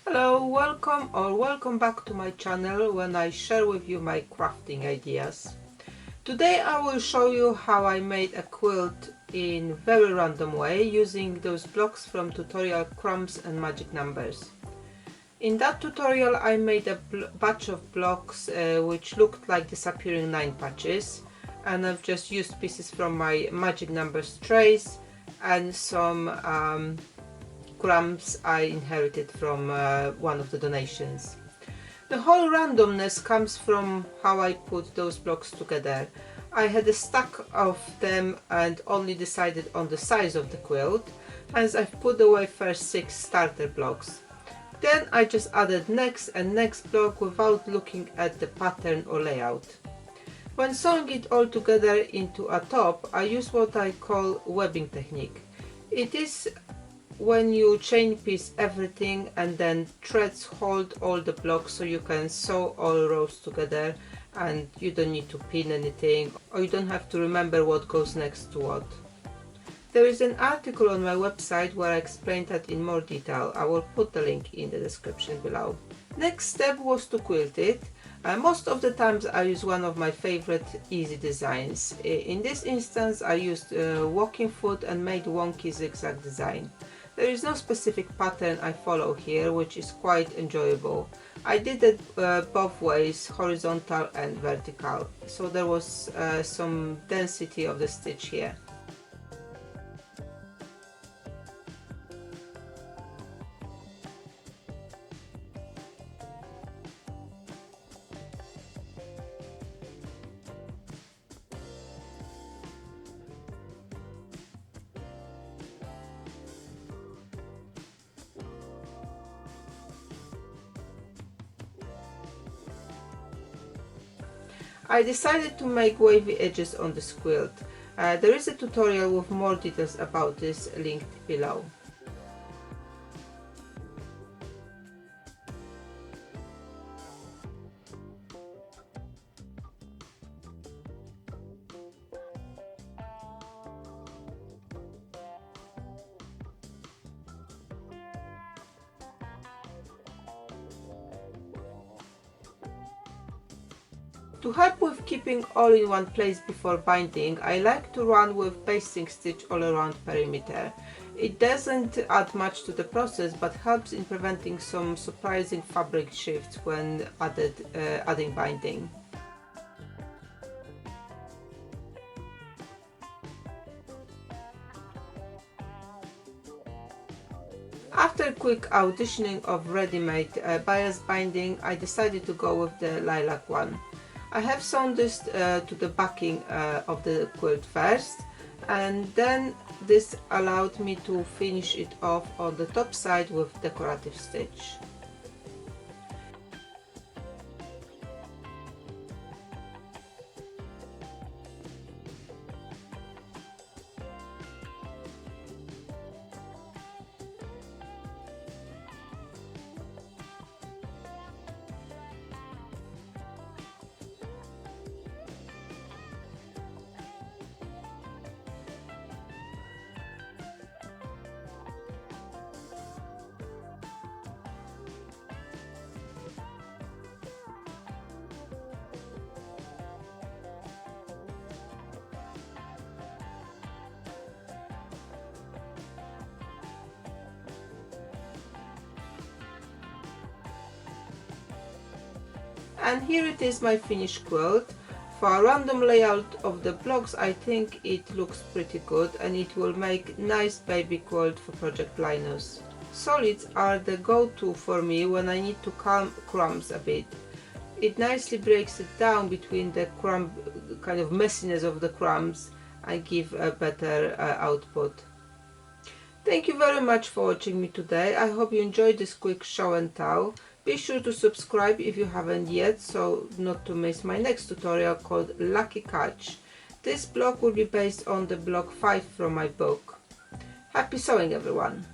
Hello, welcome back to my channel when I share with you my crafting ideas. Today I will show you how I made a quilt in very random way using those blocks from tutorial Crumbs and Magic Numbers. In that tutorial I made a batch of blocks which looked like disappearing 9 patches, and I've just used pieces from my Magic Numbers trays and some crumbs I inherited from one of the donations. The whole randomness comes from how I put those blocks together. I had a stack of them and only decided on the size of the quilt, as I've put away first 6 starter blocks. Then I just added next and next block without looking at the pattern or layout. When sewing it all together into a top, I use what I call webbing technique. It is when you chain piece everything and then threads hold all the blocks so you can sew all rows together and you don't need to pin anything, or you don't have to remember what goes next to what. There is an article on my website where I explain that in more detail. I will put the link in the description below. Next step was to quilt it. Most of the times I use one of my favorite easy designs. In this instance I used walking foot and made wonky zigzag design. There is no specific pattern I follow here, which is quite enjoyable. I did it both ways, horizontal and vertical, so there was some density of the stitch here. I decided to make wavy edges on this quilt. There is a tutorial with more details about this linked below. To help with keeping all in one place before binding, I like to run with basting stitch all around perimeter. It doesn't add much to the process but helps in preventing some surprising fabric shifts when adding binding. After quick auditioning of ready-made bias binding, I decided to go with the lilac one. I have sewn this to the backing of the quilt first, and then this allowed me to finish it off on the top side with decorative stitch. And here it is, my finished quilt. For a random layout of the blocks, I think it looks pretty good and it will make nice baby quilt for Project Linus. Solids are the go-to for me when I need to calm crumbs a bit. It nicely breaks it down between the kind of messiness of the crumbs and give a better output. Thank you very much for watching me today. I hope you enjoyed this quick show and tell. Be sure to subscribe if you haven't yet, so not to miss my next tutorial called Lucky Catch. This block will be based on the block 5 from my book. Happy sewing, everyone!